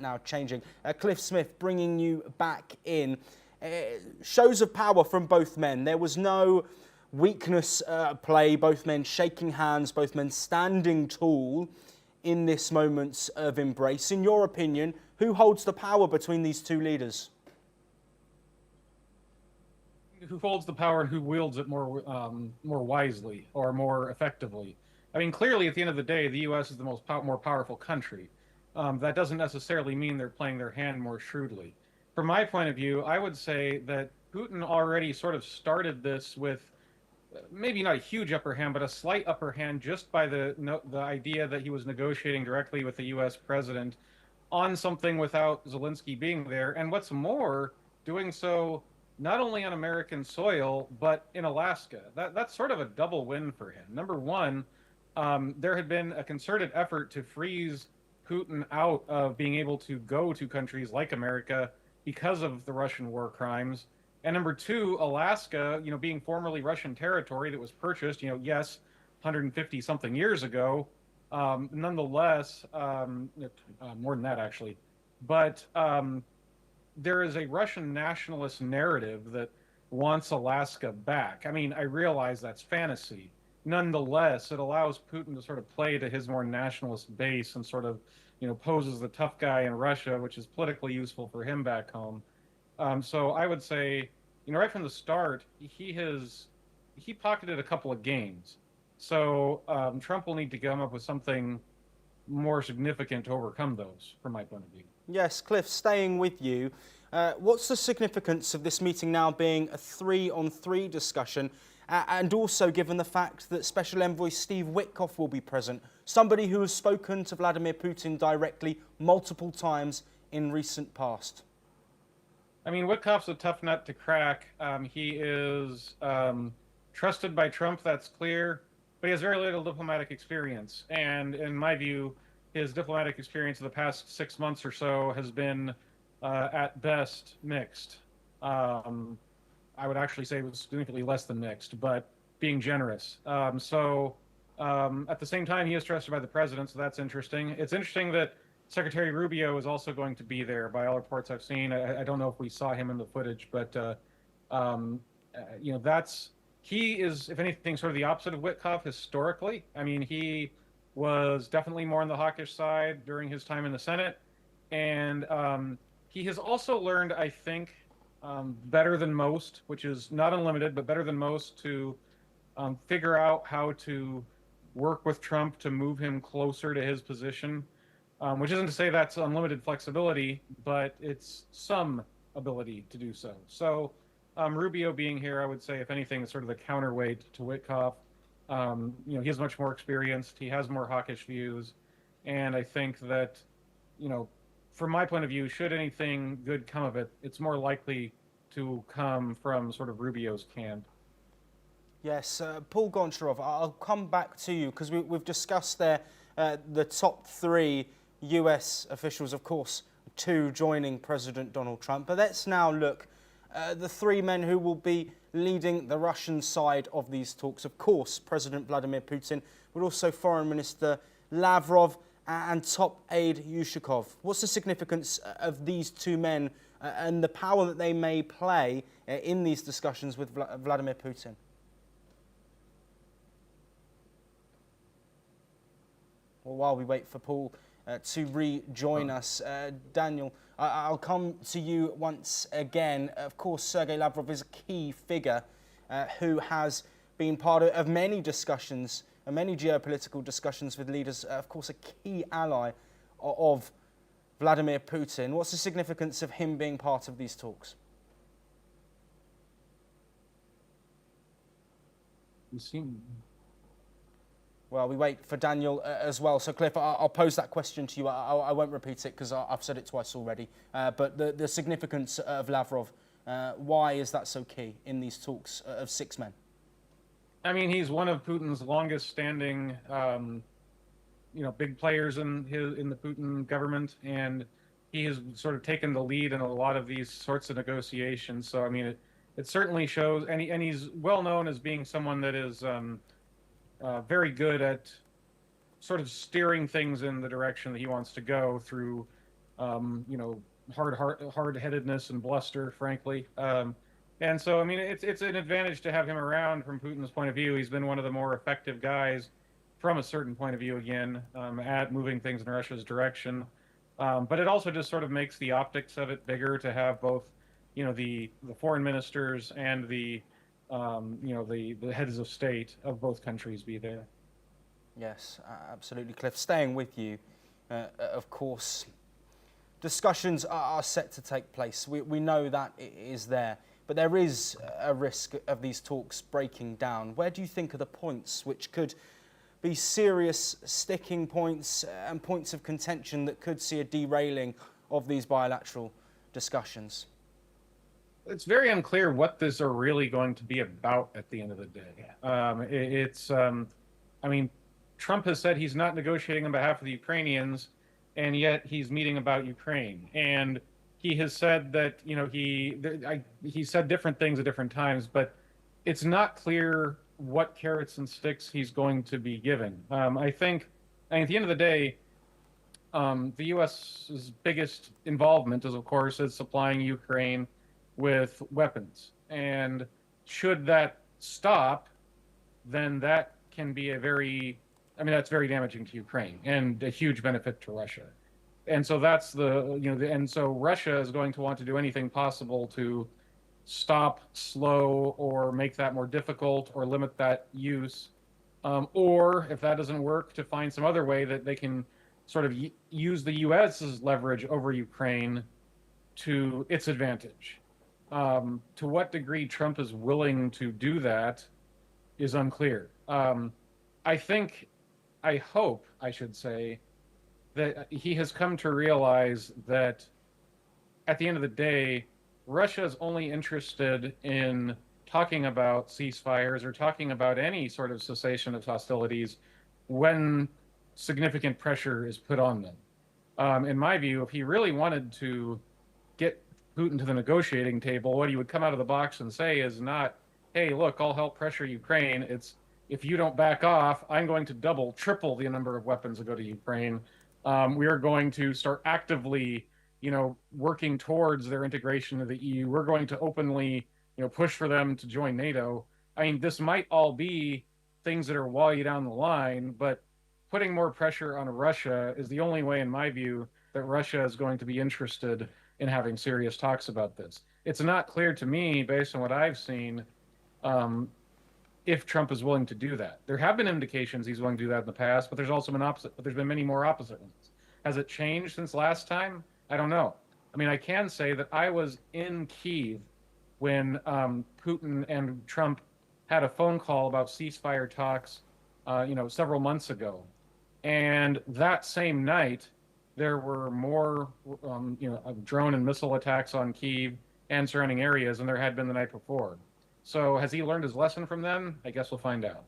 now changing. Cliff Smith, bringing you back in. Shows of power from both men. There was no weakness play, both men shaking hands, both men standing tall in this moment of embrace. In your opinion, who holds the power between these two leaders? Who holds the power and who wields it more wisely or more effectively? I mean, clearly, at the end of the day, the U.S. is the more powerful country. That doesn't necessarily mean they're playing their hand more shrewdly. From my point of view, I would say that Putin already sort of started this with maybe not a huge upper hand, but a slight upper hand just by the idea that he was negotiating directly with the U.S. president on something without Zelensky being there. And what's more, doing so not only on American soil, but in Alaska. That's sort of a double win for him. Number one, there had been a concerted effort to freeze Putin out of being able to go to countries like America because of the Russian war crimes. And number two, Alaska, being formerly Russian territory that was purchased, yes, 150 something years ago, nonetheless, more than that actually, but there is a Russian nationalist narrative that wants Alaska back. I mean, I realize that's fantasy. Nonetheless, it allows Putin to sort of play to his more nationalist base and sort of, pose as the tough guy in Russia, which is politically useful for him back home. So I would say, right from the start, he pocketed a couple of gains. So Trump will need to come up with something more significant to overcome those, from my point of view. Yes, Cliff, staying with you, what's the significance of this meeting now being a 3-on-3 discussion, and also given the fact that Special Envoy Steve Witkoff will be present, somebody who has spoken to Vladimir Putin directly multiple times in recent past? I mean, Witkoff's a tough nut to crack. He is trusted by Trump, that's clear, but he has very little diplomatic experience. And in my view, his diplomatic experience of the past 6 months or so has been, at best, mixed. I would actually say it was significantly less than mixed, but being generous. At the same time, he is trusted by the president, so that's interesting. It's interesting that Secretary Rubio is also going to be there, by all reports I've seen. I don't know if we saw him in the footage, but he is, if anything, sort of the opposite of Witkoff historically. I mean, he was definitely more on the hawkish side during his time in the Senate, and he has also learned, I think, better than most, which is not unlimited, but better than most, to figure out how to work with Trump to move him closer to his position. Which isn't to say that's unlimited flexibility, but it's some ability to do so. So Rubio being here, I would say, if anything, is sort of the counterweight to Witkoff. He is much more experienced. He has more hawkish views. And I think that, from my point of view, should anything good come of it, it's more likely to come from sort of Rubio's camp. Yes, Paul Goncharov, I'll come back to you because we've discussed there the top three US officials, of course, two joining President Donald Trump. But let's now look at the three men who will be leading the Russian side of these talks. Of course, President Vladimir Putin, but also Foreign Minister Lavrov and top aide Yushakov. What's the significance of these two men and the power that they may play in these discussions with Vladimir Putin? Well, while we wait for Paul to rejoin us, Daniel, I'll come to you once again. Of course, Sergei Lavrov is a key figure who has been part of many discussions, many geopolitical discussions with leaders, of course, a key ally of Vladimir Putin. What's the significance of him being part of these talks? Well, we wait for Daniel as well. So, Cliff, I'll pose that question to you. I won't repeat it because I've said it twice already. But the significance of Lavrov, why is that so key in these talks of six men? I mean, he's one of Putin's longest-standing, big players in the Putin government, and he has sort of taken the lead in a lot of these sorts of negotiations. So, I mean, it certainly shows, and he's well known as being someone that is very good at sort of steering things in the direction that he wants to go through you know, hard-headedness and bluster, frankly. And so, I mean, it's an advantage to have him around from Putin's point of view. He's been one of the more effective guys from a certain point of view, again, at moving things in Russia's direction. But it also just sort of makes the optics of it bigger to have both, you know, the foreign ministers and you know, the heads of state of both countries be there. Yes, absolutely, Cliff. Staying with you, of course, discussions are set to take place. We know that it is there, but there is a risk of these talks breaking down. Where do you think are the points which could be serious sticking points and points of contention that could see a derailing of these bilateral discussions? It's very unclear what these are really going to be about at the end of the day. I mean, Trump has said he's not negotiating on behalf of the Ukrainians, and yet he's meeting about Ukraine. And he has said that, you know, he said different things at different times, but it's not clear what carrots and sticks he's going to be giving. I think at the end of the day, the U.S.'s biggest involvement is, of course, supplying Ukraine with weapons. And should that stop, then that can be that's very damaging to Ukraine and a huge benefit to Russia. And so that's and so Russia is going to want to do anything possible to stop, slow, or make that more difficult or limit that use. Or if that doesn't work, to find some other way that they can sort of use the U.S.'s leverage over Ukraine to its advantage. To what degree Trump is willing to do that is unclear. I hope, I should say, that he has come to realize that at the end of the day, Russia is only interested in talking about ceasefires or talking about any sort of cessation of hostilities when significant pressure is put on them. In my view, if he really wanted to get Putin to the negotiating table, what he would come out of the box and say is not, hey, look, I'll help pressure Ukraine. It's, if you don't back off, I'm going to double, triple the number of weapons that go to Ukraine. We are going to start actively, you know, working towards their integration to the EU. We're going to openly, you know, push for them to join NATO. I mean, this might all be things that are way down the line, but putting more pressure on Russia is the only way, in my view, that Russia is going to be interested in having serious talks about this. It's not clear to me, based on what I've seen, if Trump is willing to do that. There have been indications he's willing to do that in the past, but there's been many more opposite ones. Has it changed since last time? I don't know. I mean, I can say that I was in Kyiv when Putin and Trump had a phone call about ceasefire talks, several months ago. And that same night, there were more, drone and missile attacks on Kyiv and surrounding areas than there had been the night before. So has he learned his lesson from them? I guess we'll find out.